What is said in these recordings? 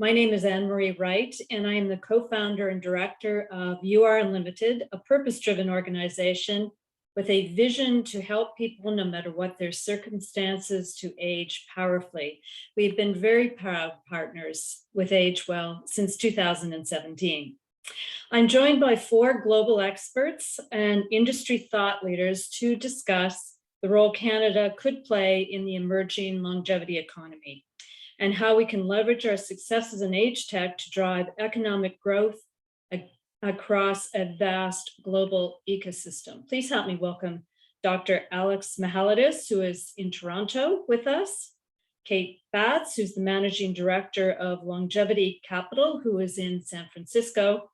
My name is Anne-Marie Wright, and I am the co-founder and director of UKs a purpose-driven organization with a vision to help people, no matter what their circumstances, to age powerfully. We've been very proud partners with AgeWell since 2017. I'm joined by 4 global experts and industry thought leaders to discuss the role Canada could play in the emerging longevity economy and how we can leverage our successes in AgeTech to drive economic growth across a vast global ecosystem. Please help me welcome Dr. Alex Michailidis, who is in Toronto with us, Kate Batts, who's the Managing Director of Longevity Capital, who is in San Francisco,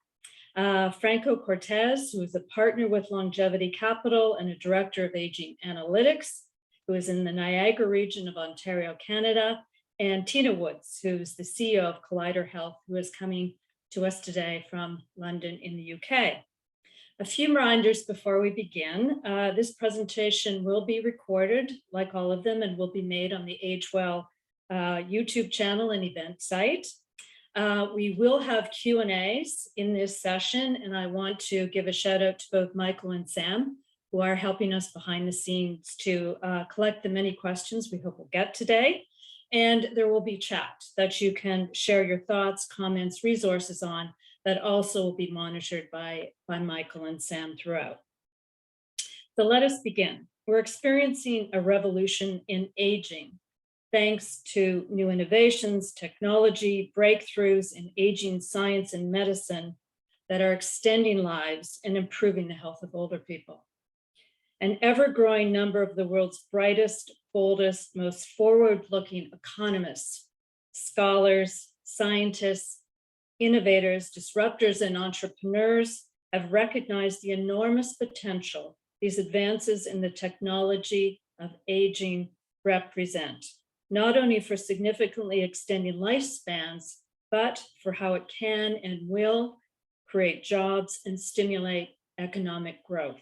Franco Cortez, who is a partner with Longevity Capital and a Director of Aging Analytics, who is in the Niagara region of Ontario, Canada, and Tina Woods, who's the CEO of Collider Health, who is coming to us today from London in the UK. A few reminders before we begin. This presentation will be recorded, like all of them, and will be made on the AgeWell YouTube channel and event site. We will have Q&As in this session, and I want to give a shout out to both Michael and Sam, who are helping us behind the scenes to collect the many questions we hope we'll get today. And there will be chat that you can share your thoughts, comments, resources on that also will be monitored by Michael and Sam throughout. So let us begin. We're experiencing a revolution in aging, thanks to new innovations, technology, breakthroughs in aging science and medicine that are extending lives and improving the health of older people. An ever-growing number of the world's brightest, boldest, most forward-looking economists, scholars, scientists, innovators, disruptors, and entrepreneurs have recognized the enormous potential these advances in the technology of aging represent, not only for significantly extending lifespans, but for how it can and will create jobs and stimulate economic growth.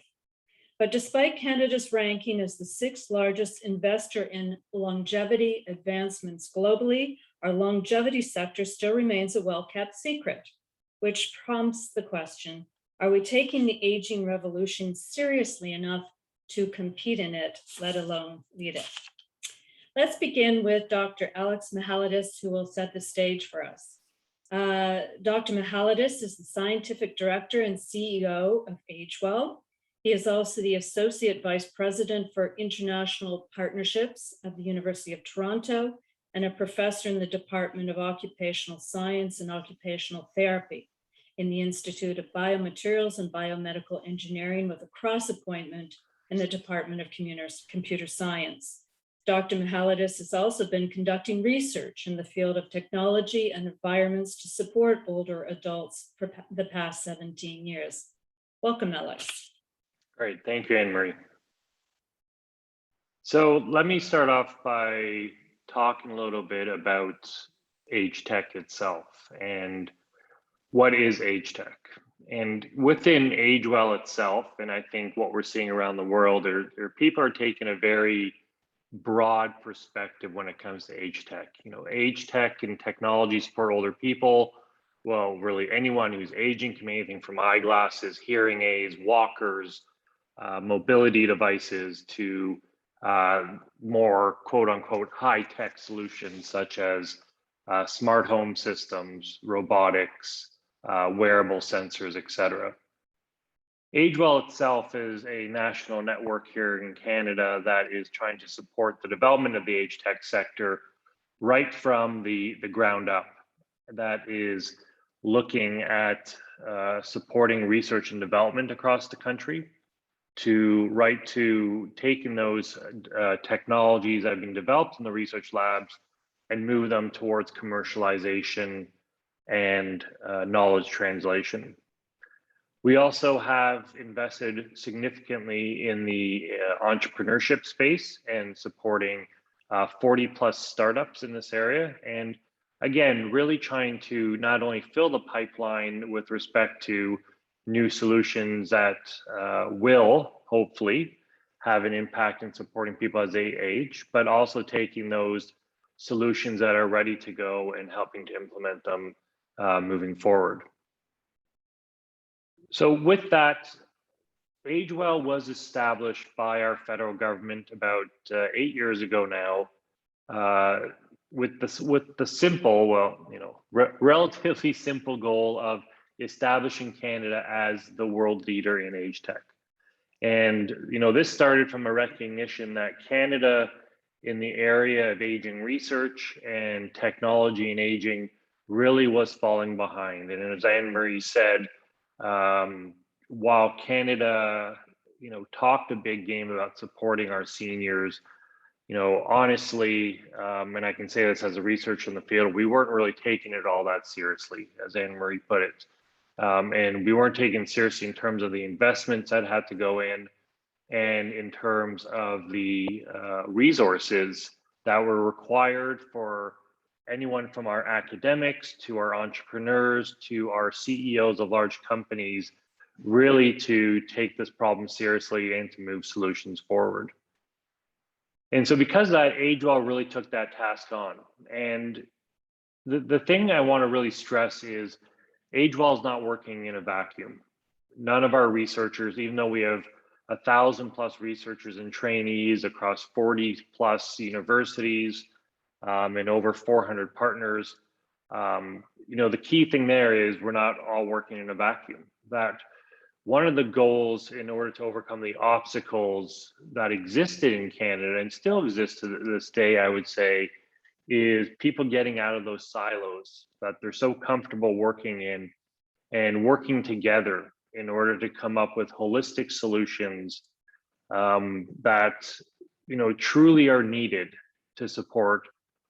But despite Canada's ranking as the 6th largest investor in longevity advancements globally, our longevity sector still remains a well-kept secret, which prompts the question, are we taking the aging revolution seriously enough to compete in it, let alone lead it? Let's begin with Dr. Alex Michailidis, who will set the stage for us. Dr. Michailidis is the Scientific Director and CEO of AgeWell. He is also the Associate Vice President for International Partnerships at the University of Toronto and a professor in the Department of Occupational Science and Occupational Therapy in the Institute of Biomaterials and Biomedical Engineering with a cross-appointment in the Department of Computer Science. Dr. Michailidis has also been conducting research in the field of technology and environments to support older adults for the past 17 years. Welcome, Alex. Great, thank you, Anne-Marie. So let me start off by talking a little bit about AgeTech itself and what is AgeTech. And within AgeWell itself, and I think what we're seeing around the world, people are taking a very broad perspective when it comes to AgeTech. You know, AgeTech and technologies for older people, well, really anyone who's aging can be anything from eyeglasses, hearing aids, walkers, mobility devices to more quote unquote high-tech solutions such as smart home systems, robotics, wearable sensors, etc. AgeWell itself is a national network here in Canada that is trying to support the development of the AgeTech sector right from the ground up. That is looking at supporting research and development across the country, to taking those technologies that have been developed in the research labs and move them towards commercialization and knowledge translation. We also have invested significantly in the entrepreneurship space and supporting 40 plus startups in this area. And again, really trying to not only fill the pipeline with respect to new solutions that will hopefully have an impact in supporting people as they age, but also taking those solutions that are ready to go and helping to implement them moving forward. So with that, AgeWell was established by our federal government about 8 years ago now, with the simple, well, relatively simple goal of establishing Canada as the world leader in age tech. And this started from a recognition that Canada, in the area of aging research and technology and aging, really was falling behind. And as Anne-Marie said, while Canada, talked a big game about supporting our seniors, honestly, and I can say this as a researcher in the field, we weren't really taking it all that seriously, as Anne-Marie put it. And we weren't taken seriously in terms of the investments that had to go in, and in terms of the resources that were required for anyone from our academics to our entrepreneurs to our CEOs of large companies, really to take this problem seriously and to move solutions forward. And so because of that, AgeWell really took that task on. And the thing I want to really stress is AgeWell is not working in a vacuum. None of our researchers, even though we have 1,000+ researchers and trainees across 40+ universities and over 400 partners, the key thing there is we're not all working in a vacuum. That one of the goals in order to overcome the obstacles that existed in Canada and still exist to this day, I would say, is people getting out of those silos that they're so comfortable working in and working together in order to come up with holistic solutions that truly are needed to support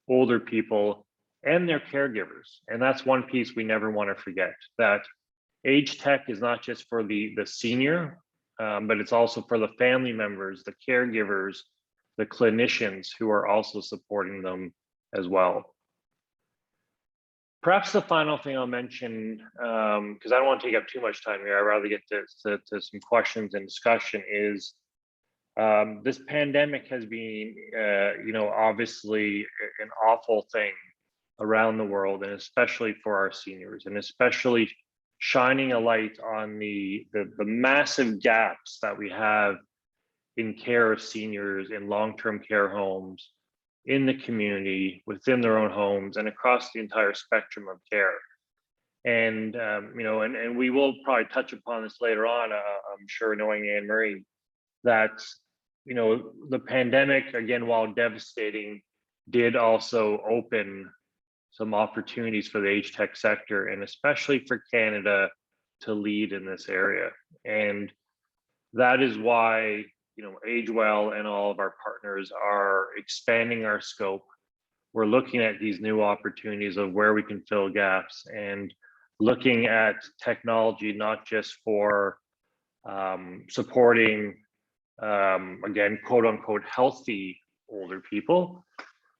older people and their caregivers. And that's one piece we never want to forget, that age tech is not just for the senior, but it's also for the family members, the caregivers, the clinicians who are also supporting them as well. Perhaps the final thing I'll mention, because I don't want to take up too much time here, I'd rather get to some questions and discussion, is this pandemic has been, obviously an awful thing around the world, and especially for our seniors, and especially shining a light on the massive gaps that we have in care of seniors in long-term care homes, in the community, within their own homes, and across the entire spectrum of care. And and we will probably touch upon this later on, I'm sure, knowing Anne-Marie, that the pandemic, again, while devastating, did also open some opportunities for the age tech sector, and especially for Canada to lead in this area. And that is why AgeWell and all of our partners are expanding our scope. We're looking at these new opportunities of where we can fill gaps, and looking at technology not just for supporting, again, quote unquote, healthy older people,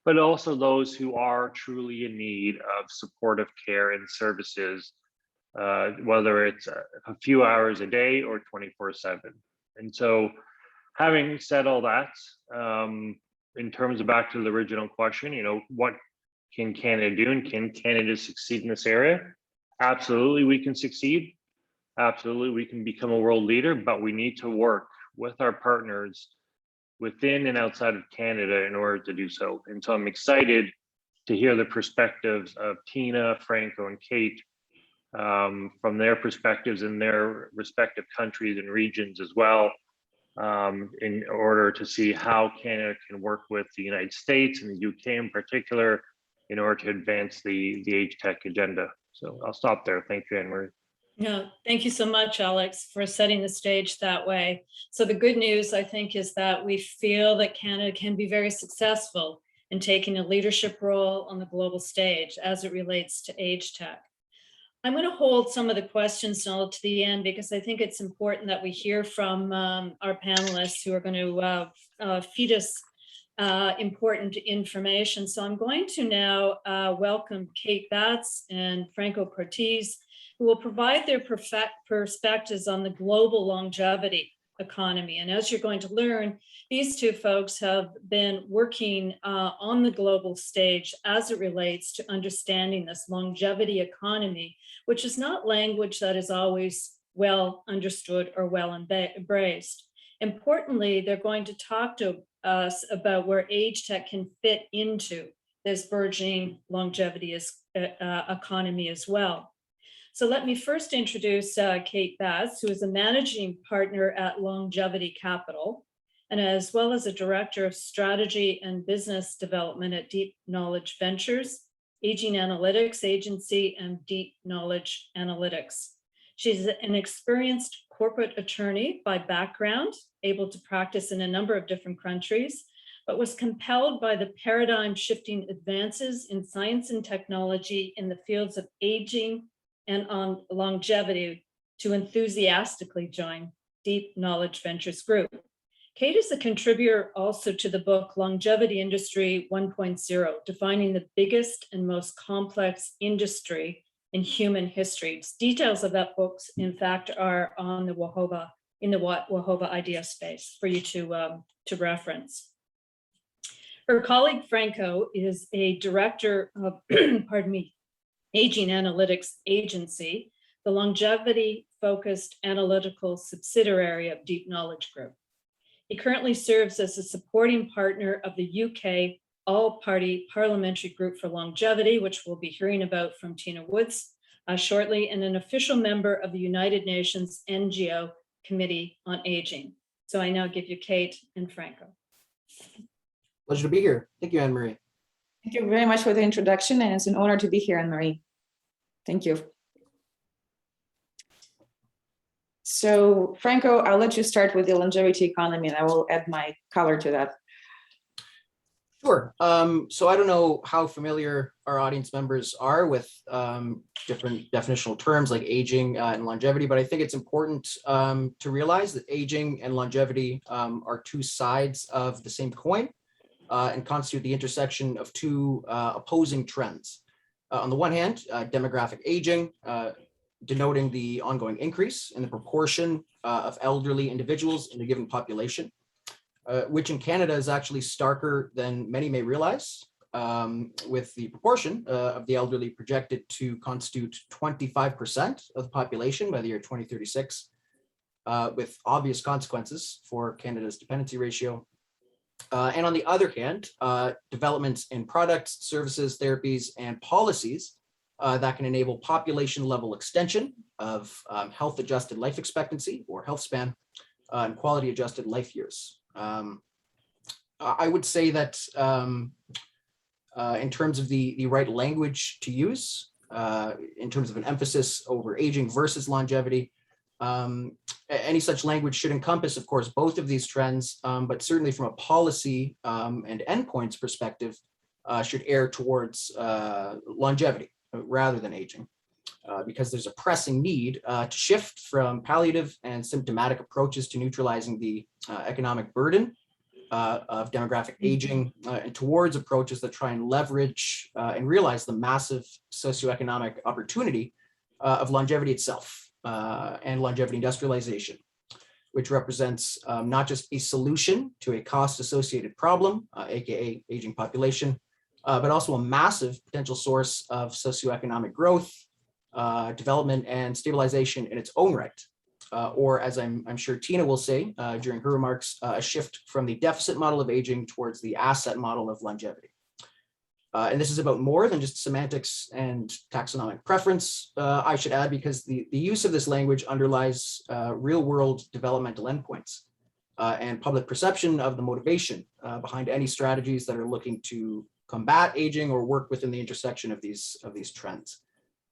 but also those who are truly in need of supportive care and services, whether it's a few hours a day or 24/7. And so, having said all that, in terms of back to the original question, what can Canada do, and can Canada succeed in this area? Absolutely, we can succeed. Absolutely, we can become a world leader, but we need to work with our partners within and outside of Canada in order to do so. And so I'm excited to hear the perspectives of Tina, Franco, and Kate from their perspectives in their respective countries and regions as well, in order to see how Canada can work with the United States and the UK in particular in order to advance the age tech agenda. So I'll stop there. Thank you, Anne-Marie. No, thank you so much, Alex, for setting the stage that way. So the good news, I think, is that we feel that Canada can be very successful in taking a leadership role on the global stage as it relates to age tech. I'm going to hold some of the questions till to the end, because I think it's important that we hear from our panelists who are going to feed us important information. So I'm going to now welcome Kate Batts and Franco Cortese, who will provide their perspectives on the global longevity economy. And as you're going to learn, these two folks have been working on the global stage as it relates to understanding this longevity economy, which is not language that is always well understood or well embraced. Importantly, they're going to talk to us about where AgeTech can fit into this burgeoning longevity economy as well. So let me first introduce Kate Bass, who is a managing partner at Longevity Capital, and as well as a director of strategy and business development at Deep Knowledge Ventures, Aging Analytics Agency, and Deep Knowledge Analytics. She's an experienced corporate attorney by background, able to practice in a number of different countries, but was compelled by the paradigm shifting advances in science and technology in the fields of aging and on longevity to enthusiastically join Deep Knowledge Ventures Group. Kate is a contributor also to the book Longevity Industry 1.0, defining the biggest and most complex industry in human history. Details of that book, in fact, are on the WAHOVA idea space for you to reference. Her colleague Franco is a director of, pardon me, Aging Analytics Agency, the longevity-focused analytical subsidiary of Deep Knowledge Group. He currently serves as a supporting partner of the UK All-Party Parliamentary Group for Longevity, which we'll be hearing about from Tina Woods shortly, and an official member of the United Nations NGO Committee on Aging. So I now give you Kate and Franco. Pleasure to be here. Thank you, Anne-Marie. Thank you very much for the introduction, and it's an honor to be here, Anne-Marie. Thank you. So, Franco, I'll let you start with the longevity economy, and I will add my color to that. Sure. So I don't know how familiar our audience members are with different definitional terms like aging and longevity, but I think it's important to realize that aging and longevity are two sides of the same coin and constitute the intersection of two opposing trends. On the one hand, demographic aging, denoting the ongoing increase in the proportion of elderly individuals in a given population, which in Canada is actually starker than many may realize, with the proportion of the elderly projected to constitute 25% of the population by the year 2036, with obvious consequences for Canada's dependency ratio. And on the other hand, developments in products, services, therapies, and policies that can enable population level extension of health adjusted life expectancy or health span and quality adjusted life years. I would say that in terms of the right language to use, in terms of an emphasis over aging versus longevity, any such language should encompass, of course, both of these trends, but certainly from a policy and endpoints perspective, should err towards longevity rather than aging, because there's a pressing need to shift from palliative and symptomatic approaches to neutralizing the economic burden of demographic aging and towards approaches that try and leverage and realize the massive socioeconomic opportunity of longevity itself and longevity industrialization, which represents not just a solution to a cost-associated problem, aka aging population, but also a massive potential source of socioeconomic growth, development, and stabilization in its own right. Or as I'm sure Tina will say during her remarks, a shift from the deficit model of aging towards the asset model of longevity. And this is about more than just semantics and taxonomic preference, I should add, because the use of this language underlies real-world developmental endpoints and public perception of the motivation behind any strategies that are looking to combat aging or work within the intersection of these trends.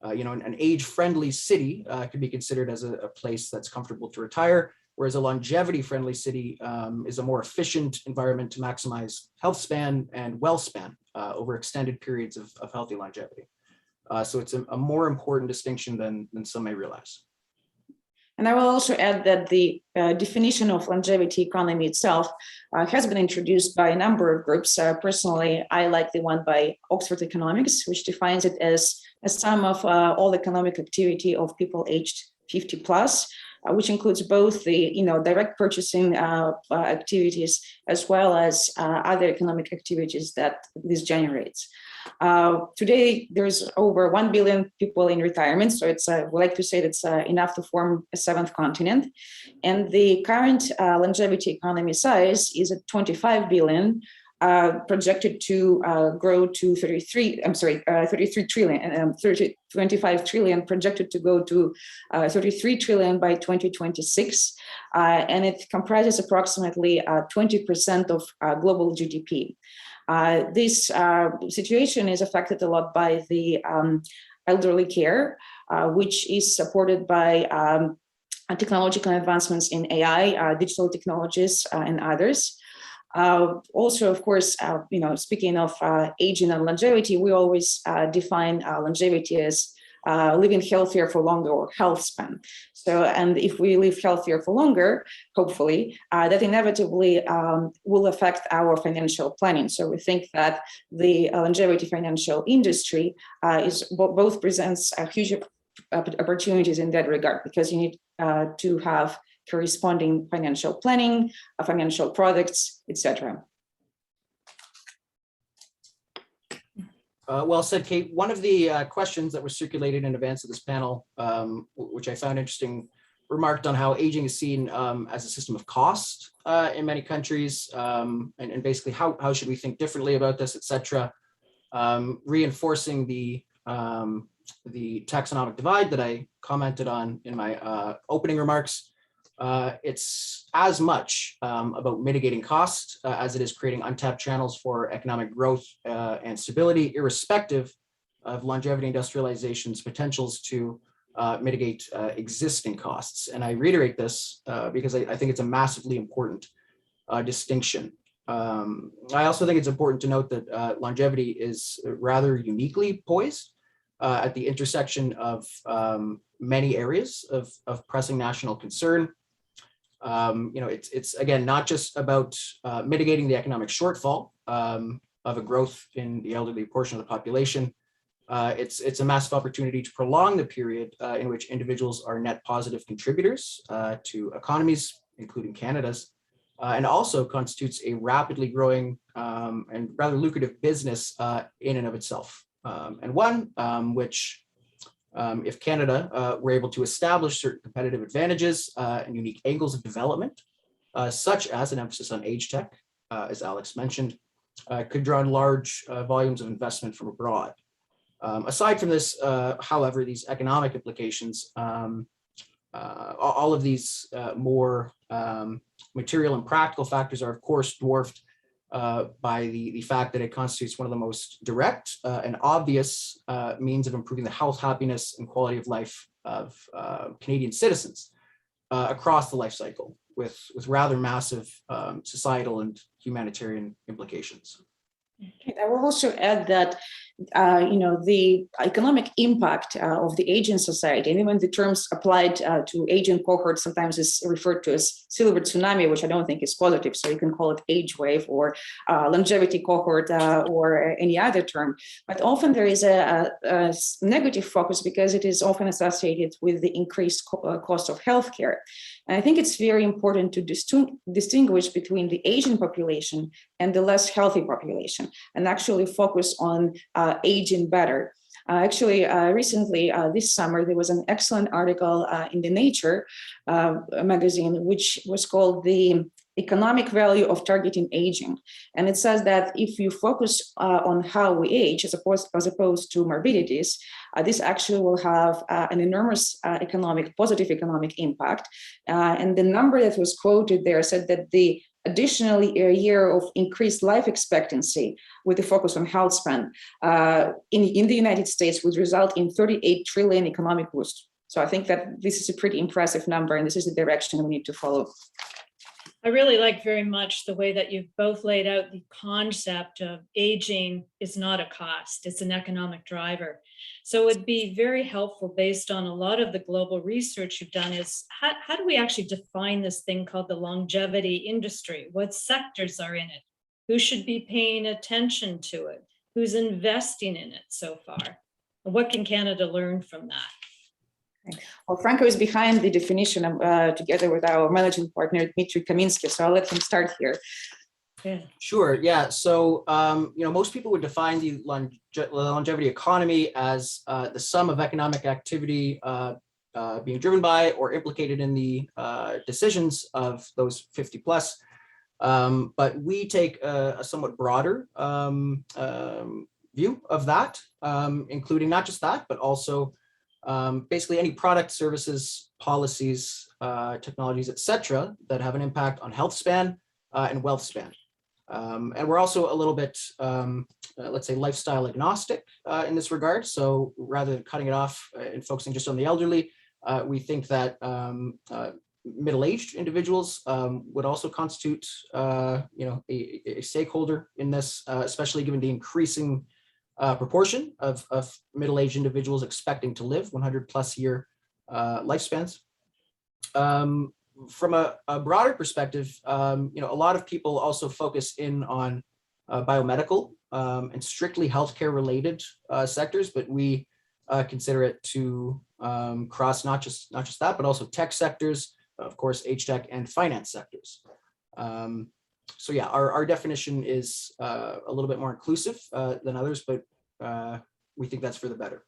An age-friendly city could be considered as a place that's comfortable to retire, whereas a longevity-friendly city is a more efficient environment to maximize health span and wealth span over extended periods of healthy longevity. So it's a more important distinction than some may realize. And I will also add that the definition of longevity economy itself has been introduced by a number of groups. Personally, I like the one by Oxford Economics, which defines it as a sum of all economic activity of people aged 50 plus, which includes both the direct purchasing activities as well as other economic activities that this generates. Today, there's over 1 billion people in retirement, so it's we like to say that's enough to form a 7th continent. And the current longevity economy size is at 25 billion, projected to grow to 25 trillion, projected to go to 33 trillion by 2026. And it comprises approximately 20% of global GDP. This situation is affected a lot by the elderly care, which is supported by technological advancements in AI, digital technologies, and others. Also, of course, speaking of aging and longevity, we always define longevity as living healthier for longer, or health span. So, and if we live healthier for longer, hopefully, that inevitably will affect our financial planning. So we think that the longevity financial industry both presents huge opportunities in that regard, because you need to have corresponding financial planning, financial products, etc. Well said, Kate. One of the questions that was circulated in advance of this panel, which I found interesting, remarked on how aging is seen as a system of cost in many countries, and basically how should we think differently about this, etc. Reinforcing the taxonomic divide that I commented on in my opening remarks. It's as much about mitigating cost as it is creating untapped channels for economic growth and stability, irrespective of longevity industrialization's potentials to mitigate existing costs. And I reiterate this because I think it's a massively important distinction. I also think it's important to note that longevity is rather uniquely poised at the intersection of many areas of pressing national concern. It's again, not just about mitigating the economic shortfall of a growth in the elderly portion of the population. It's a massive opportunity to prolong the period in which individuals are net positive contributors to economies, including Canada's, and also constitutes a rapidly growing and rather lucrative business in and of itself. And one which, if Canada were able to establish certain competitive advantages and unique angles of development, such as an emphasis on AgeTech, as Alex mentioned, could draw in large volumes of investment from abroad. Aside from this, however, these economic implications, all of these more material and practical factors are, of course, dwarfed by the fact that it constitutes one of the most direct and obvious means of improving the health, happiness, and quality of life of Canadian citizens across the life cycle, with rather massive societal and humanitarian implications. I will also add that the economic impact of the aging society, and even the terms applied to aging cohort sometimes is referred to as silver tsunami, which I don't think is positive. So you can call it age wave or longevity cohort or any other term. But often there is a negative focus because it is often associated with the increased cost of healthcare. And I think it's very important to distinguish between the aging population and the less healthy population, and actually focus on aging better. Recently, this summer, there was an excellent article in the Nature magazine, which was called "The Economic Value of Targeting Aging." And it says that if you focus on how we age, as opposed to morbidities, this actually will have an enormous positive economic impact. And the number that was quoted there said that additionally, a year of increased life expectancy with a focus on health span in the United States would result in 38 trillion economic boost. So I think that this is a pretty impressive number, and this is the direction we need to follow. I really like very much the way that you've both laid out the concept of aging is not a cost, it's an economic driver. So it would be very helpful, based on a lot of the global research you've done, is how do we actually define this thing called the longevity industry? What sectors are in it? Who should be paying attention to it? Who's investing in it so far? And what can Canada learn from that? Well, Franco is behind the definition together with our managing partner, Dmitry Kaminsky. So I'll let him start here. Yeah. Sure. Yeah. So, most people would define the longevity economy as the sum of economic activity being driven by or implicated in the decisions of those 50 plus. But we take a somewhat broader view of that, including not just that, but also basically any product, services, policies, technologies, etc., that have an impact on health span and wealth span. And we're also a little bit, let's say, lifestyle agnostic in this regard. So rather than cutting it off and focusing just on the elderly, we think that middle-aged individuals would also constitute, a stakeholder in this, especially given the increasing proportion of middle-aged individuals expecting to live 100 plus year lifespans. From a broader perspective, a lot of people also focus in on biomedical and strictly healthcare related sectors, but we consider it to cross not just that, but also tech sectors, of course, AgeTech and finance sectors. So yeah, our definition is a little bit more inclusive than others, but we think that's for the better.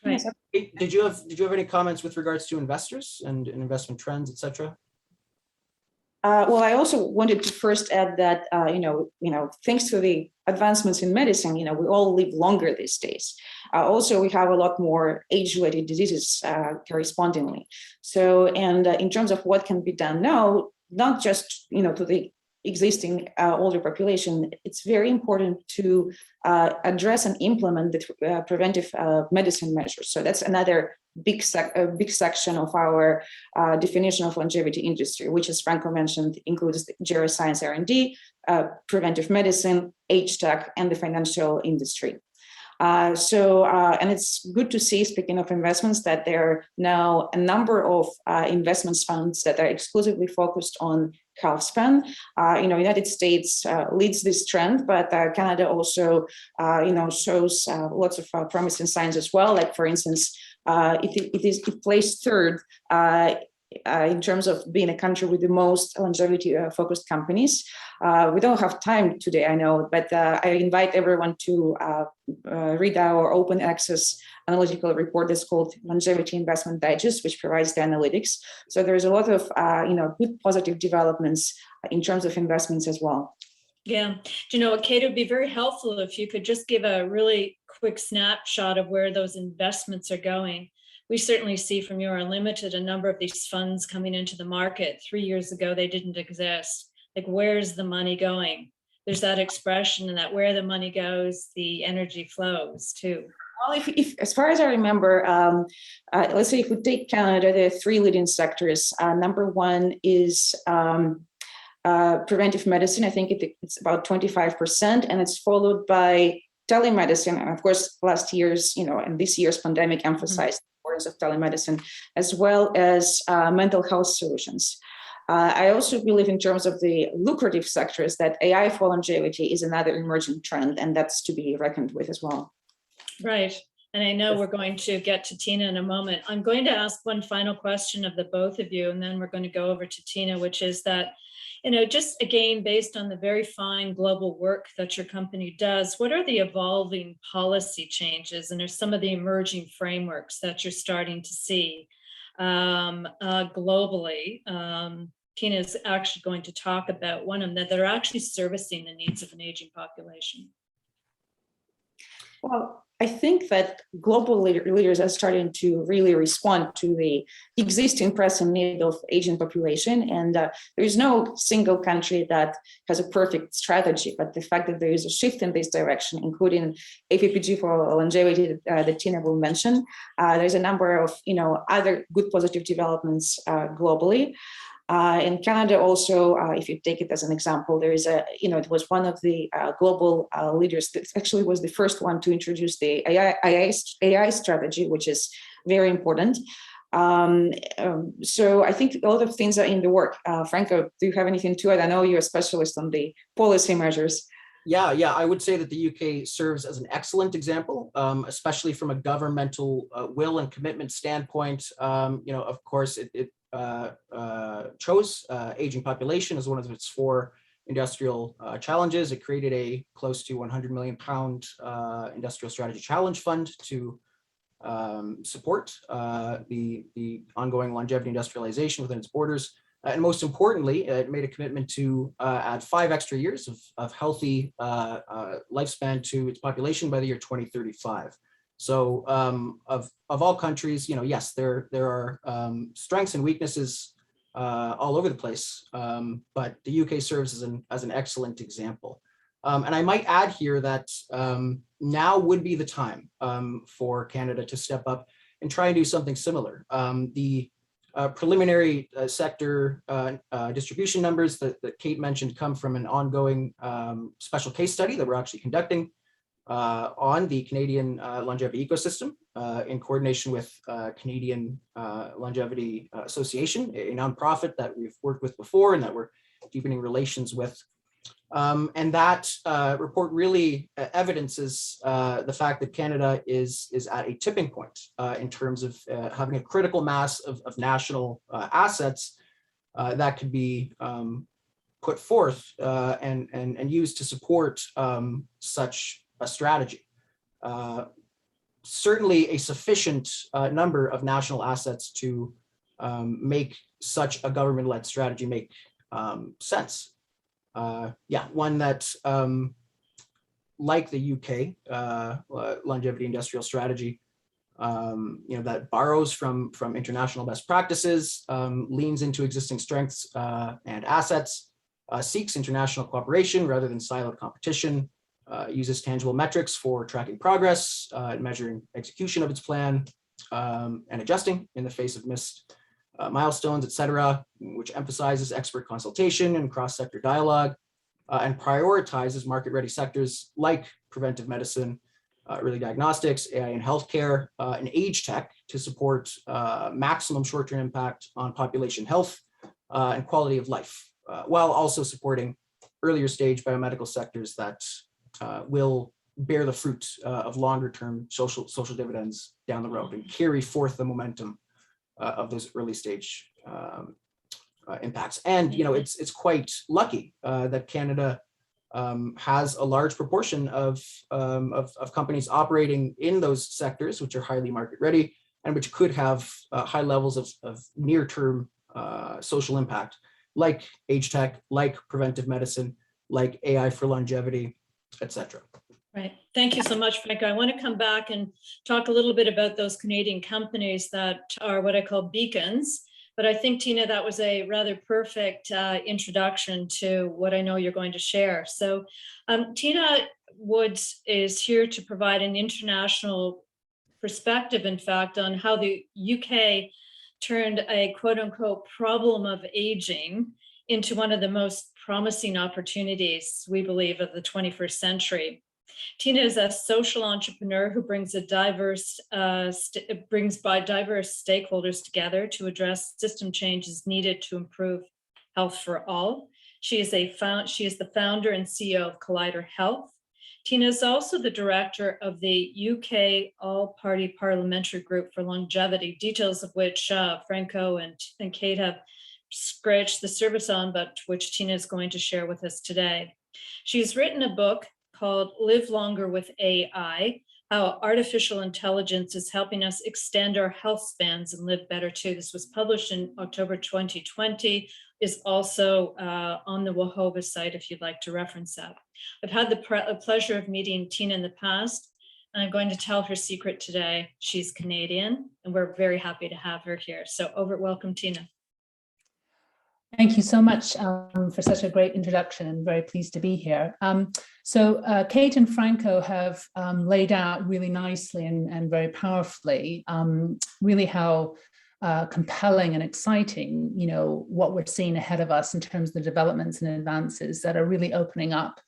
Right. Did you have any comments with regards to investors and investment trends, etc.? Well, I also wanted to first add that thanks to the advancements in medicine, we all live longer these days. Also, we have a lot more age-related diseases correspondingly. So, and in terms of what can be done now, not just to the existing older population, it's very important to address and implement the preventive medicine measures. So that's another big section of our definition of longevity industry, which, as Franco mentioned, includes geroscience R&D, preventive medicine, AgeTech, and the financial industry. And it's good to see, speaking of investments, that there are now a number of investment funds that are exclusively focused on health span. United States leads this trend, but Canada also, shows lots of promising signs as well. Like, for instance, it placed third in terms of being a country with the most longevity-focused companies. We don't have time today, I know, but I invite everyone to read our open access analytical report that's called Longevity Investment Digest, which provides the analytics. So there's a lot of, good positive developments in terms of investments as well. Yeah. Do you know what, Kate, it would be very helpful if you could just give a really quick snapshot of where those investments are going. We certainly see from YouAreUNLTD a number of these funds coming into the market. 3 years ago, they didn't exist. Like, where's the money going? There's that expression, and that where the money goes, the energy flows too. Well, if as far as I remember, let's say if we take Canada, there are three leading sectors. Number one is preventive medicine. I think it's about 25%, and it's followed by telemedicine. And of course, last year's, and this year's pandemic emphasized the importance of telemedicine, as well as mental health solutions. I also believe, in terms of the lucrative sectors, that AI for longevity is another emerging trend, and that's to be reckoned with as well. Right. And I know we're going to get to Tina in a moment. I'm going to ask one final question of the both of you, and then we're going to go over to Tina, which is that, just again, based on the very fine global work that your company does, what are the evolving policy changes, and are some of the emerging frameworks that you're starting to see globally? Tina is actually going to talk about one of them that are actually servicing the needs of an aging population. Well, I think that global leaders are starting to really respond to the existing pressing need of aging population. And there is no single country that has a perfect strategy, but the fact that there is a shift in this direction, including APPG for longevity that Tina will mention, there's a number of other good positive developments globally. In Canada also, if you take it as an example, there is it was one of the global leaders that actually was the first one to introduce the AI strategy, which is very important. So I think a lot of things are in the work. Franco, do you have anything to add? I know you're a specialist on the policy measures. Yeah, I would say that the UK serves as an excellent example, especially from a governmental will and commitment standpoint. Of course, it chose aging population as one of its 4 industrial challenges. It created a close to £100 million industrial strategy challenge fund to support the ongoing longevity industrialization within its borders. And most importantly, it made a commitment to add 5 extra years of healthy lifespan to its population by the year 2035. So of all countries, yes, there are strengths and weaknesses all over the place, but the UK serves as an excellent example. And I might add here that now would be the time for Canada to step up and try and do something similar. The preliminary sector distribution numbers that Kate mentioned come from an ongoing special case study that we're actually conducting on the Canadian longevity ecosystem in coordination with Canadian Longevity Association, a nonprofit that we've worked with before and that we're deepening relations with. And that report really evidences the fact that Canada is at a tipping point in terms of having a critical mass of national assets that could be put forth and used to support such a strategy. Certainly a sufficient number of national assets to make such a government-led strategy make sense. One that, like the UK longevity industrial strategy, that borrows from international best practices, leans into existing strengths and assets, seeks international cooperation rather than siloed competition, uses tangible metrics for tracking progress, measuring execution of its plan, and adjusting in the face of missed milestones, etc., which emphasizes expert consultation and cross-sector dialogue, and prioritizes market-ready sectors like preventive medicine, early diagnostics, AI and healthcare, and AgeTech to support maximum short-term impact on population health and quality of life, while also supporting earlier stage biomedical sectors that will bear the fruit of longer-term social dividends down the road and carry forth the momentum of those early stage impacts. And it's quite lucky that Canada has a large proportion of companies operating in those sectors, which are highly market ready and which could have high levels of near-term social impact, like AgeTech, like preventive medicine, like AI for longevity, etc. Right. Thank you so much, Franco. I want to come back and talk a little bit about those Canadian companies that are what I call beacons. But I think, Tina, that was a rather perfect introduction to what I know you're going to share. So Tina Woods is here to provide an international perspective, in fact, on how the UK turned a quote unquote problem of aging into one of the most promising opportunities, we believe, of the 21st century. Tina is a social entrepreneur who brings diverse stakeholders together to address system changes needed to improve health for all. She is the founder and CEO of Collider Health. Tina is also the director of the UK All-Party Parliamentary Group for Longevity, details of which Franco and Kate have scratched the surface on, but which Tina is going to share with us today. She's written a book called Live Longer with AI, How Artificial Intelligence is Helping Us Extend Our Health Spans and Live Better Too. This was published in October 2020, is also on the WAHOVA site if you'd like to reference that. I've had the pleasure of meeting Tina in the past, and I'm going to tell her secret today. She's Canadian, and we're very happy to have her here. So welcome, Tina. Thank you so much for such a great introduction, and very pleased to be here. Kate and Franco have laid out really nicely and very powerfully really how compelling and exciting, what we're seeing ahead of us in terms of the developments and advances that are really opening up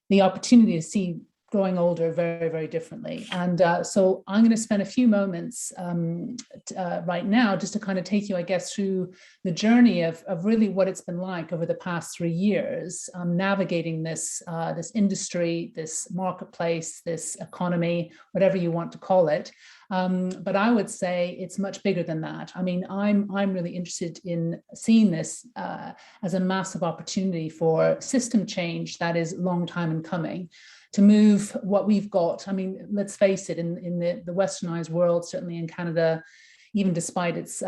the opportunity to see growing older very, very differently. And so I'm going to spend a few moments right now just to kind of take you, I guess, through the journey of really what it's been like over the past 3 years, navigating this, this industry, this marketplace, this economy, whatever you want to call it. But I would say it's much bigger than that. I mean, I'm really interested in seeing this as a massive opportunity for system change that is long time in coming, to move what we've got. I mean, let's face it, in the westernized world, certainly in Canada, even despite its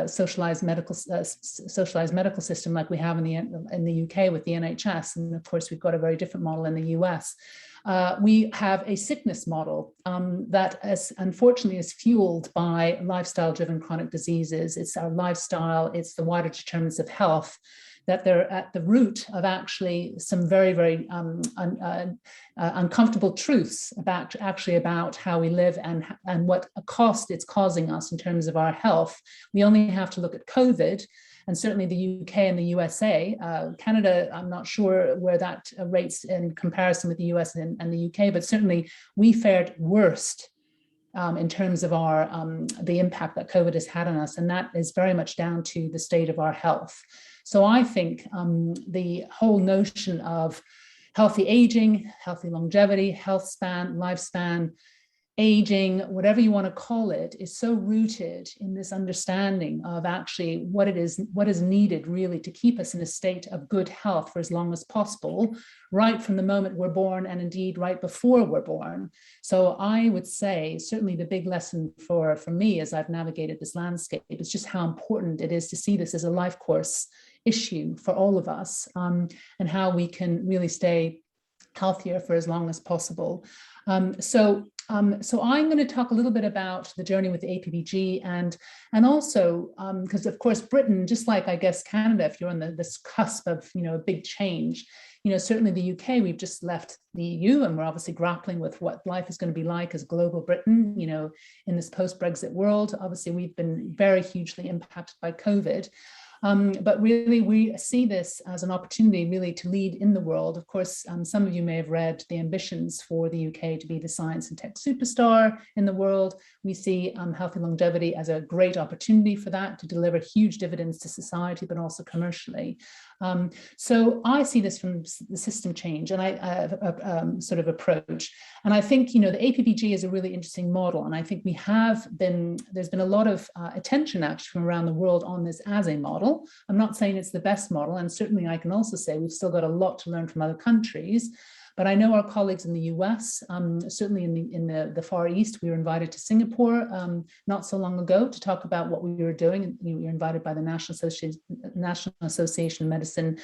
socialized medical system like we have in the UK with the NHS, and of course we've got a very different model in the US. We have a sickness model that unfortunately is fueled by lifestyle-driven chronic diseases. It's our lifestyle, it's the wider determinants of health that they're at the root of actually some very, very uncomfortable truths about how we live and what a cost it's causing us in terms of our health. We only have to look at COVID, and certainly the UK and the USA. Canada, I'm not sure where that rates in comparison with the US and the UK, but certainly we fared worst in terms of our the impact that COVID has had on us, and that is very much down to the state of our health. So I think the whole notion of healthy aging, healthy longevity, health span, lifespan, aging, whatever you want to call it, is so rooted in this understanding of actually what is needed really to keep us in a state of good health for as long as possible, right from the moment we're born and indeed right before we're born. So I would say certainly the big lesson for me as I've navigated this landscape is just how important it is to see this as a life course issue for all of us, and how we can really stay healthier for as long as possible. So I'm going to talk a little bit about the journey with the APPG and also because of course Britain, just like I guess Canada, if you're on this cusp of a big change, certainly the UK, we've just left the EU and we're obviously grappling with what life is going to be like as global Britain, in this post-Brexit world. Obviously, we've been very hugely impacted by COVID. But really, we see this as an opportunity really to lead in the world. Of course, some of you may have read the ambitions for the UK to be the science and tech superstar in the world. We see healthy longevity as a great opportunity for that, to deliver huge dividends to society, but also commercially. So I see this from the system change and sort of approach. And I think, the APPG is a really interesting model. And I think there's been a lot of attention actually from around the world on this as a model. I'm not saying it's the best model. And certainly I can also say we've still got a lot to learn from other countries. But I know our colleagues in the US, certainly in the Far East, we were invited to Singapore not so long ago to talk about what we were doing. We were invited by the National Association of Medicine,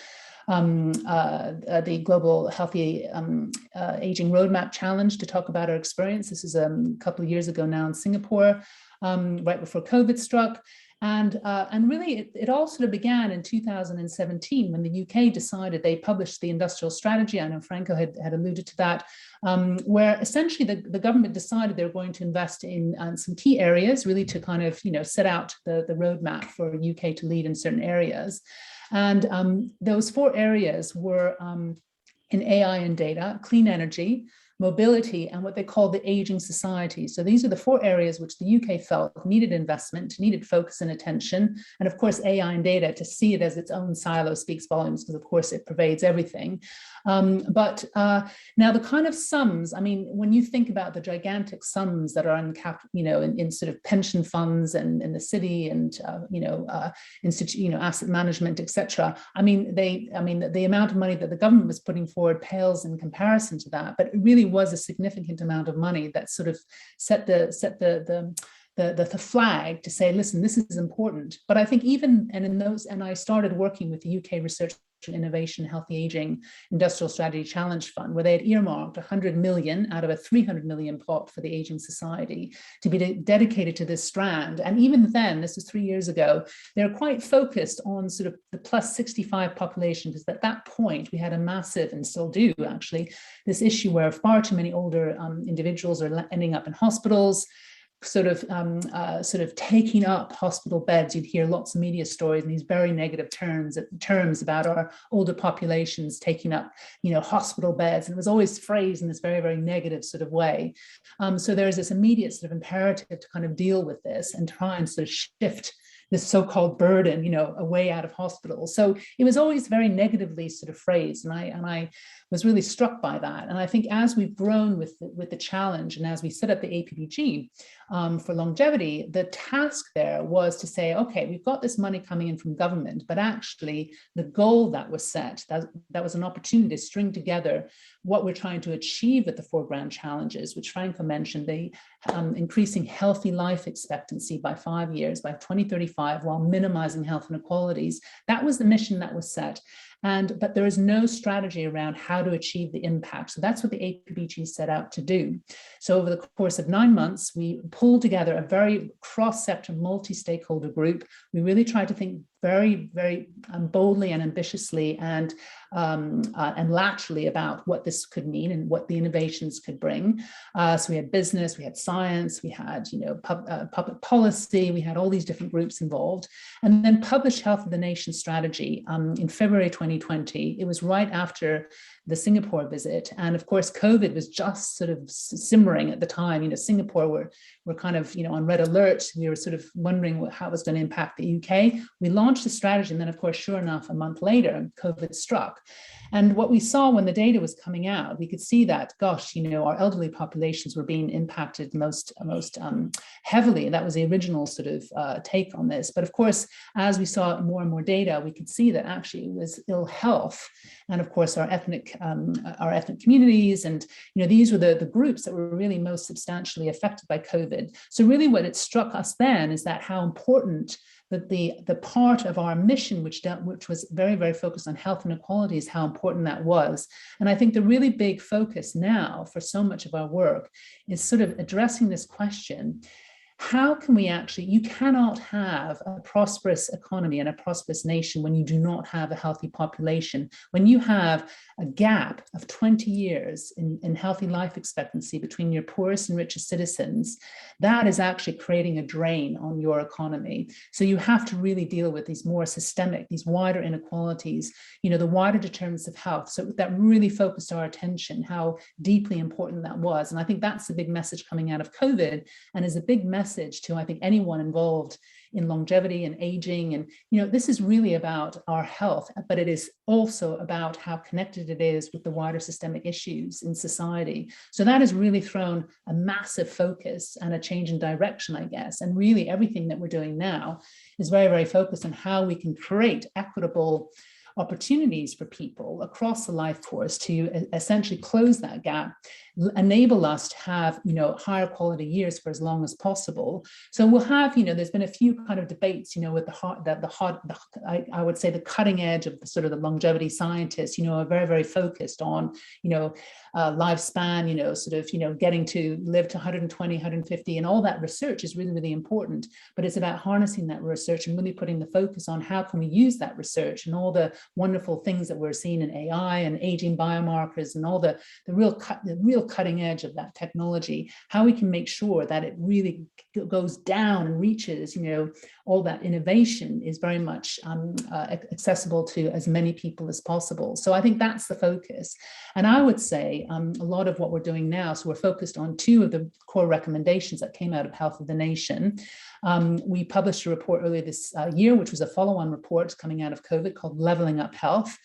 the Global Healthy Aging Roadmap Challenge, to talk about our experience. This is a couple of years ago now in Singapore, right before COVID struck. And really, it all sort of began in 2017 when the UK decided, they published the Industrial Strategy. I know Franco had alluded to that, where essentially the government decided they were going to invest in some key areas, really to kind of set out the roadmap for UK to lead in certain areas. And those 4 areas were in AI and data, clean energy, mobility, and what they call the aging society. So these are the 4 areas which the UK felt needed investment, needed focus and attention. And of course, AI and data, to see it as its own silo speaks volumes, because of course it pervades everything. But now the kind of sums, I mean, when you think about the gigantic sums that are uncapped, in sort of pension funds and in the city and, asset management, etc. I mean, the amount of money that the government was putting forward pales in comparison to that, but it really was a significant amount of money that sort of set the flag to say, listen, this is important. But I think and I started working with the UK Research and Innovation Healthy Aging Industrial Strategy Challenge Fund, where they had earmarked 100 million out of a 300 million pot for the Aging Society to be dedicated to this strand. And even then, this was 3 years ago, they're quite focused on sort of the plus 65 population, because at that point we had a massive, and still do actually, this issue where far too many older individuals are ending up in hospitals. sort of taking up hospital beds. You'd hear lots of media stories and these very negative terms about our older populations taking up, hospital beds. And it was always phrased in this very, very negative sort of way. So there's this immediate sort of imperative to kind of deal with this and try and sort of shift this so-called burden, away out of hospitals. So it was always very negatively sort of phrased, and I was really struck by that. And I think as we've grown with the challenge, and as we set up the APBG for longevity, the task there was to say, okay, we've got this money coming in from government, but actually the goal that was set, that was an opportunity to string together what we're trying to achieve with the 4 grand challenges, which Franco mentioned, the increasing healthy life expectancy by 5 years, by 2035, while minimizing health inequalities. That was the mission that was set. But there is no strategy around how to achieve the impact. So that's what the APBG set out to do. So over the course of 9 months, we pulled together a very cross-sector, multi-stakeholder group. We really tried to think very, very boldly and ambitiously and laterally about what this could mean and what the innovations could bring. So we had business, we had science, we had public policy, we had all these different groups involved, and then published Health of the Nation strategy in February 2020. It was right after the Singapore visit, and of course COVID was just sort of simmering at the time. Singapore were kind of on red alert. We were sort of wondering how it was going to impact the UK. We launched the strategy, and then of course, sure enough, a month later, COVID struck. And what we saw when the data was coming out, we could see that, gosh, our elderly populations were being impacted most heavily. That was the original sort of take on this. But of course, as we saw more and more data, we could see that actually it was ill health, and of course our ethnic communities, and these were the groups that were really most substantially affected by COVID. So really, what it struck us then is that how important that the part of our mission, which was very, very focused on health inequalities, how important that was. And I think the really big focus now for so much of our work is sort of addressing this question. How can we you cannot have a prosperous economy and a prosperous nation when you do not have a healthy population. When you have a gap of 20 years in healthy life expectancy between your poorest and richest citizens, that is actually creating a drain on your economy. So you have to really deal with these more systemic, these wider inequalities, the wider determinants of health. So that really focused our attention, how deeply important that was. And I think that's the big message coming out of COVID, and is a big message to, I think, anyone involved in longevity and aging. And, this is really about our health, but it is also about how connected it is with the wider systemic issues in society. So that has really thrown a massive focus and a change in direction, I guess. And really everything that we're doing now is very, very focused on how we can create equitable opportunities for people across the life course to essentially close that gap, enable us to have, higher quality years for as long as possible. So we'll have, there's been a few kind of debates, with I would say the cutting edge of the sort of the longevity scientists, are very, very focused on, lifespan, sort of, getting to live to 120, 150, and all that research is really, really important. But it's about harnessing that research and really putting the focus on how can we use that research and all the wonderful things that we're seeing in AI and aging biomarkers and all the real cutting edge of that technology, how we can make sure that it really goes down and reaches, all that innovation is very much accessible to as many people as possible. So I think that's the focus. And I would say a lot of what we're doing now, so we're focused on 2 of the core recommendations that came out of Health of the Nation. We published a report earlier this year, which was a follow-on report coming out of COVID called Leveling Up Health.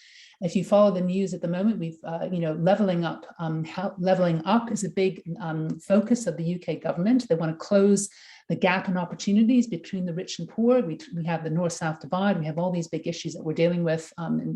If you follow the news at the moment, we've, leveling up is a big focus of the UK government. They want to close the gap in opportunities between the rich and poor. We have the north-south divide. We have all these big issues that we're dealing with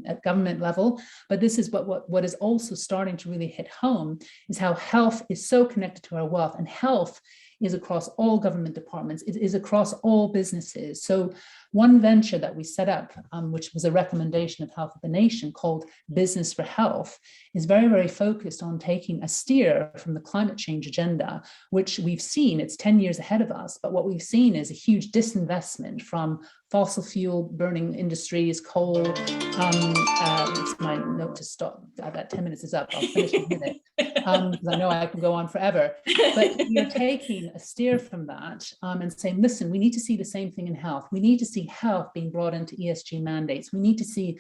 at government level. But this is what is also starting to really hit home, is how health is so connected to our wealth, and health is across all government departments. It is across all businesses. So one venture that we set up, which was a recommendation of Health of the Nation called Business for Health, is very, very focused on taking a steer from the climate change agenda, which we've seen, it's 10 years ahead of us, but what we've seen is a huge disinvestment from fossil fuel burning industries, coal. It's my note to stop. That 10 minutes is up. I'll finish in a minute. because I know I can go on forever. But you're taking a steer from that and saying, listen, we need to see the same thing in health. We need to see health being brought into ESG mandates. We need to see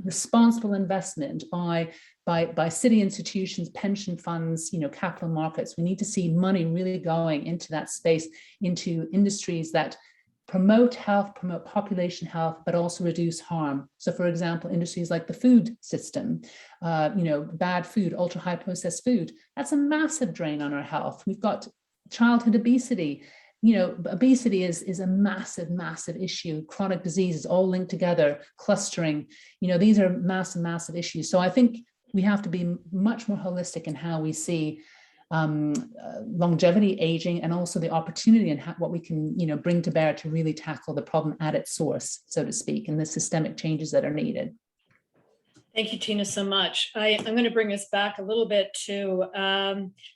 responsible investment by city institutions, pension funds, capital markets. We need to see money really going into that space, into industries that promote health, promote population health, but also reduce harm. So for example, industries like the food system, bad food, ultra high processed food, that's a massive drain on our health. We've got childhood obesity. Obesity is a massive, massive issue. Chronic diseases all linked together, clustering, these are massive, massive issues. So I think we have to be much more holistic in how we see longevity, aging, and also the opportunity and what we can, bring to bear to really tackle the problem at its source, so to speak, and the systemic changes that are needed. Thank you, Tina, so much. I'm going to bring us back a little bit to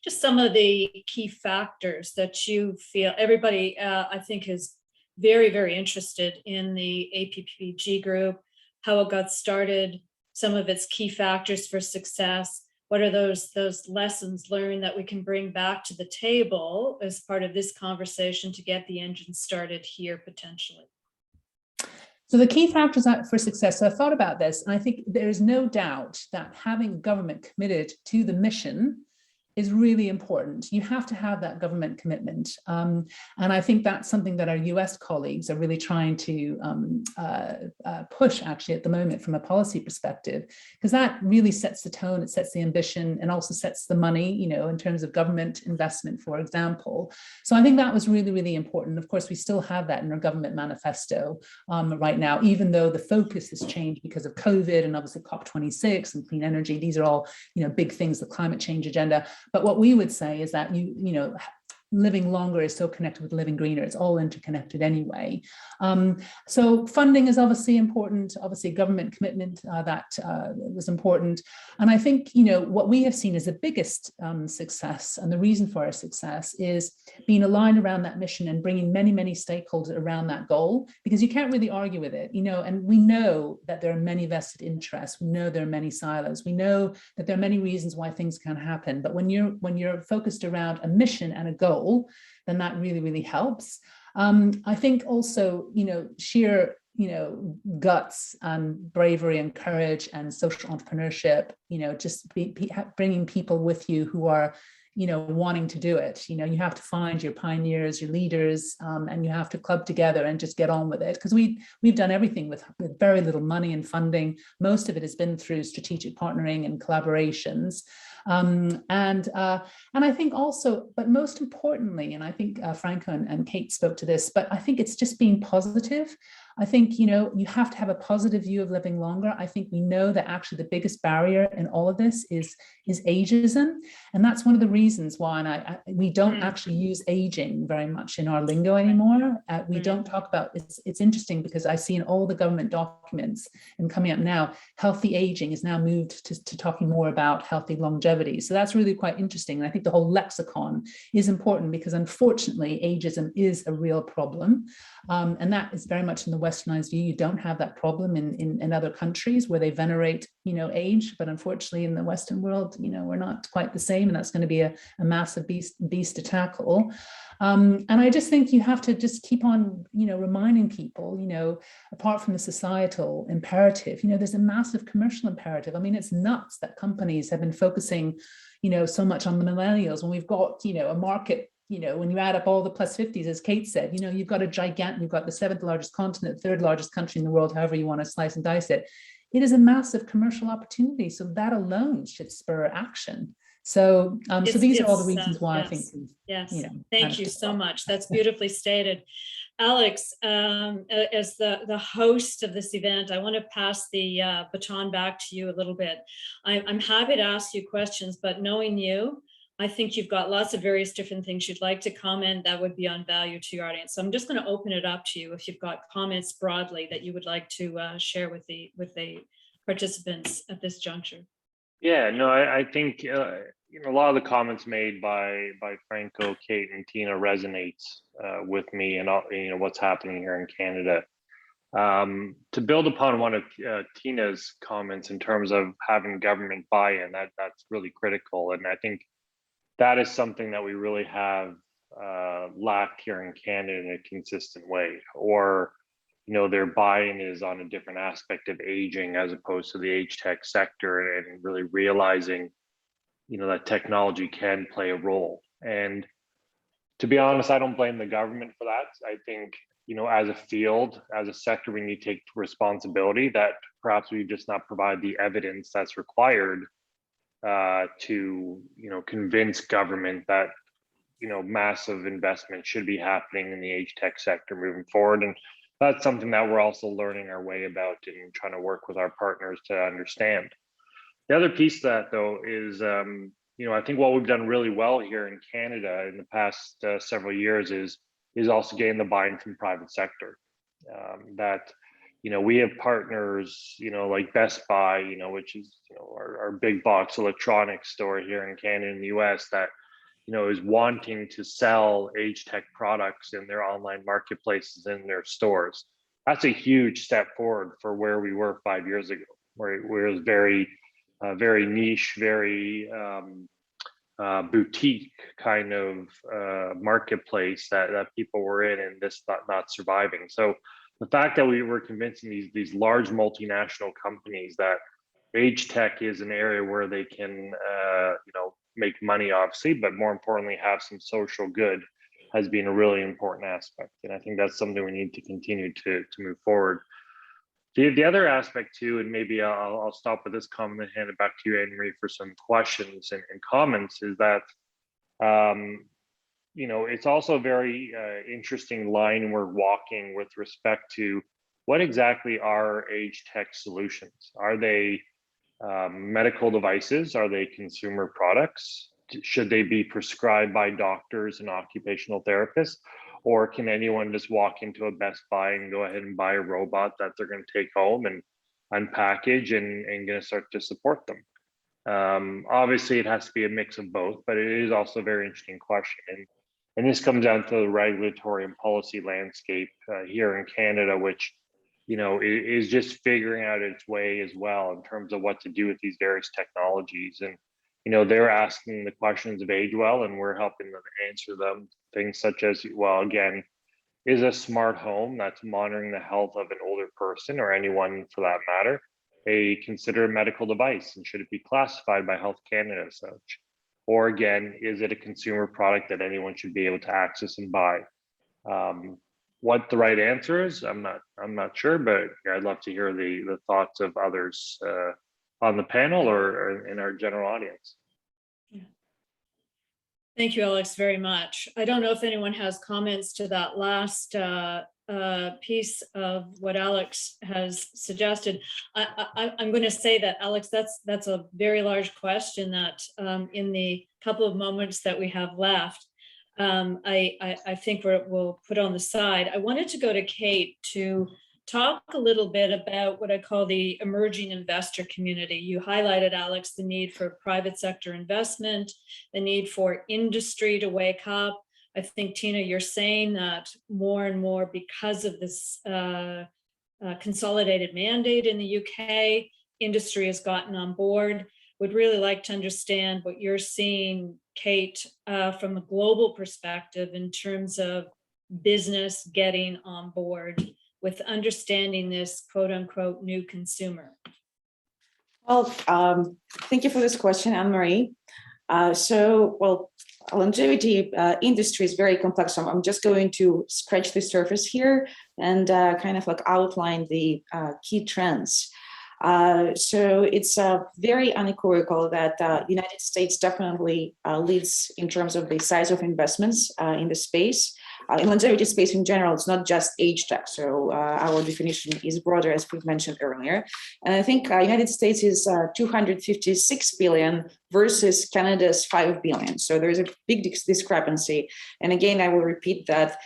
just some of the key factors that you feel everybody, I think, is very, very interested in the APPG group, how it got started, some of its key factors for success. What are those lessons learned that we can bring back to the table as part of this conversation to get the engine started here potentially? So the key factors for success, so I thought about this, and I think there is no doubt that having government committed to the mission is really important. You have to have that government commitment. And I think that's something that our US colleagues are really trying to push actually at the moment from a policy perspective, because that really sets the tone, it sets the ambition, and also sets the money, in terms of government investment, for example. So I think that was really, really important. Of course, we still have that in our government manifesto right now, even though the focus has changed because of COVID and obviously COP26 and clean energy. These are all, big things, the climate change agenda. But what we would say is that living longer is so connected with living greener. It's all interconnected anyway. So funding is obviously important. Obviously, government commitment that was important. And I think what we have seen as the biggest success, and the reason for our success, is being aligned around that mission and bringing many, many stakeholders around that goal, because you can't really argue with it. And we know that there are many vested interests. We know there are many silos. We know that there are many reasons why things can't happen. But when you're focused around a mission and a goal, then that really, really helps. I think also, sheer, guts and bravery and courage and social entrepreneurship, just bringing people with you who are, wanting to do it. You have to find your pioneers, your leaders, and you have to club together and just get on with it. Because we've done everything with very little money and funding. Most of it has been through strategic partnering and collaborations. And I think also, but most importantly, and I think Franco and Kate spoke to this, but I think it's just being positive. I think, you have to have a positive view of living longer. I think we know that actually the biggest barrier in all of this is ageism. And that's one of the reasons why we don't actually use aging very much in our lingo anymore. We don't talk about, it's interesting because I see in all the government documents and coming up now, healthy aging is now moved to talking more about healthy longevity. So that's really quite interesting. And I think the whole lexicon is important because unfortunately, ageism is a real problem. And that is very much in the westernized view. You don't have that problem in other countries where they venerate, age, but unfortunately in the Western world, we're not quite the same, and that's going to be a massive beast to tackle. And I just think you have to just keep on, reminding people, apart from the societal imperative, there's a massive commercial imperative. I mean, it's nuts that companies have been focusing, so much on the millennials when we've got, a market. When you add up all the plus 50s, as Kate said, you've got you've got the 7th largest continent, 3rd largest country in the world, however you want to slice and dice it. It is a massive commercial opportunity. So that alone should spur action. So, so these are all the reasons why yes, I think. Yes, thank you so much. That's beautifully stated. Alex, as the host of this event, I want to pass the baton back to you a little bit. I'm happy to ask you questions, but knowing you, I think you've got lots of various different things you'd like to comment that would be on value to your audience. So I'm just going to open it up to you if you've got comments broadly that you would like to share with the participants at this juncture. Yeah, no, I think a lot of the comments made by Franco, Kate, and Tina resonates with me and what's happening here in Canada. To build upon one of Tina's comments in terms of having government buy-in, that's really critical. And I think that is something that we really have lacked here in Canada in a consistent way, or their buy-in is on a different aspect of aging as opposed to the age tech sector, and really realizing that technology can play a role. And to be honest, I don't blame the government for that. I think as a field, as a sector, we need to take responsibility that perhaps we just not provide the evidence that's required to convince government that massive investment should be happening in the age tech sector moving forward. And that's something that we're also learning our way about and trying to work with our partners to understand. The other piece of that, though, is I think what we've done really well here in Canada in the past several years is also getting the buy-in from private sector. We have partners, like Best Buy, which is our big box electronics store here in Canada and the US, that is wanting to sell age tech products in their online marketplaces in their stores. That's a huge step forward for where we were 5 years ago, where it was very niche, very boutique kind of marketplace that people were in, and this not surviving. So the fact that we were convincing these large multinational companies that age tech is an area where they can make money, obviously, but more importantly have some social good, has been a really important aspect. And I think that's something we need to continue to move forward. The other aspect too, and maybe I'll stop with this comment and hand it back to you, Anne-Marie, for some questions and comments, is that it's also a very interesting line we're walking with respect to what exactly are age tech solutions. Are they medical devices? Are they consumer products? Should they be prescribed by doctors and occupational therapists? Or can anyone just walk into a Best Buy and go ahead and buy a robot that they're going to take home and unpackage and going to start to support them? Obviously, it has to be a mix of both, but it is also a very interesting question. And this comes down to the regulatory and policy landscape here in Canada, which is just figuring out its way as well in terms of what to do with these various technologies. And they're asking the questions of AgeWell, and we're helping them answer them. Things such as, well, again, is a smart home that's monitoring the health of an older person, or anyone for that matter, considered a medical device, and should it be classified by Health Canada as such? Or again, is it a consumer product that anyone should be able to access and buy? What the right answer is, I'm not sure, but I'd love to hear the thoughts of others on the panel or in our general audience. Yeah. Thank you, Alex, very much. I don't know if anyone has comments to that last piece of what Alex has suggested. I'm going to say that, Alex, that's a very large question that in the couple of moments that we have left, I think we'll put on the side. I wanted to go to Kate to talk a little bit about what I call the emerging investor community. You highlighted, Alex, the need for private sector investment, the need for industry to wake up. I think, Tina, you're saying that more and more, because of this consolidated mandate in the UK, industry has gotten on board. Would really like to understand what you're seeing, Kate, from a global perspective in terms of business getting on board with understanding this quote unquote new consumer. Well, thank you for this question, Anne-Marie. Longevity industry is very complex. So I'm just going to scratch the surface here and kind of like outline the key trends. So it's very unequivocal that United States definitely leads in terms of the size of investments in the space. In longevity space in general, it's not just age tech. So our definition is broader, as we've mentioned earlier. And I think United States is 256 billion versus Canada's 5 billion. So there's a big discrepancy. And again, I will repeat that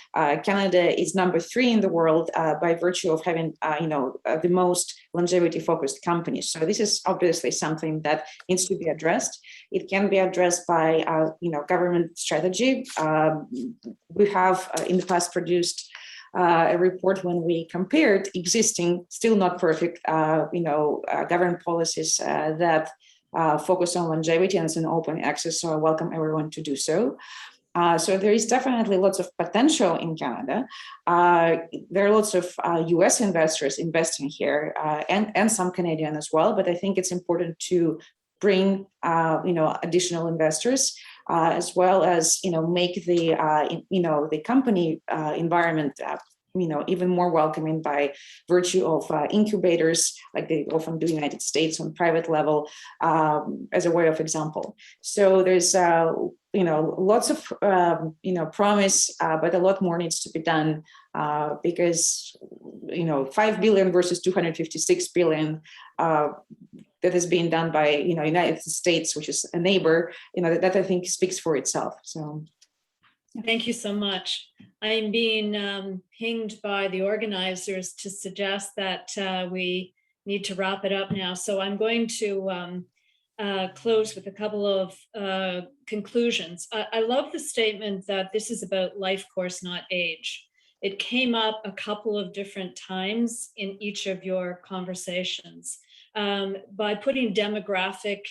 Canada is number 3 in the world by virtue of having, the most longevity-focused companies. So this is obviously something that needs to be addressed. It can be addressed by, government strategy. We have in the past produced a report when we compared existing, still not perfect, government policies that focus on longevity and it's an open access. So I welcome everyone to do so. So there is definitely lots of potential in Canada. There are lots of US investors investing here and some Canadian as well, but I think it's important to bring additional investors as well as make the company environment even more welcoming by virtue of incubators like they often do in the United States on private level as a way of example. So there's lots of promise, but a lot more needs to be done because 5 billion versus 256 billion that is being done by United States, which is a neighbor, that I think speaks for itself. So. Thank you so much. I'm being pinged by the organizers to suggest that we need to wrap it up now. So I'm going to close with a couple of conclusions. I love the statement that this is about life course, not age. It came up a couple of different times in each of your conversations. By putting demographic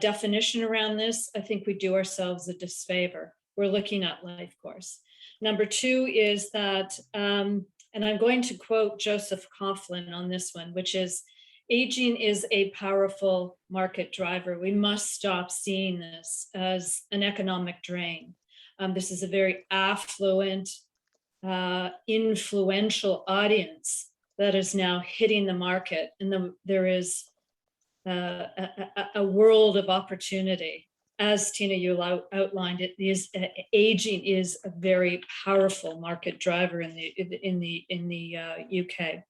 definition around this, I think we do ourselves a disfavor. We're looking at life course. Number two is that, and I'm going to quote Joseph Coughlin on this one, which is, aging is a powerful market driver. We must stop seeing this as an economic drain. This is a very affluent, influential audience that is now hitting the market, and there is a world of opportunity. As Tina, you outlined, aging is a very powerful market driver in the UK.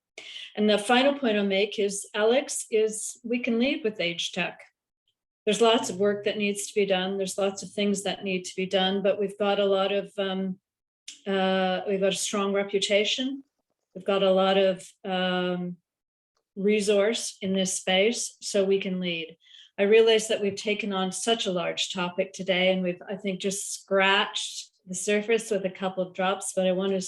And the final point I'll make is, Alex, is we can lead with AgeTech. There's lots of work that needs to be done. There's lots of things that need to be done, but we've got a lot of we've got a strong reputation. We've got a lot of resource in this space, so we can lead. I realize that we've taken on such a large topic today, and we've, I think, just scratched the surface with a couple of drops, but I want to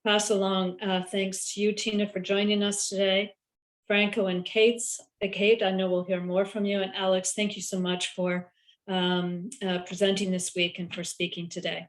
pass along thanks to you, Tina, for joining us today. Franco and Kate, I know we'll hear more from you. And Alex, thank you so much for presenting this week and for speaking today.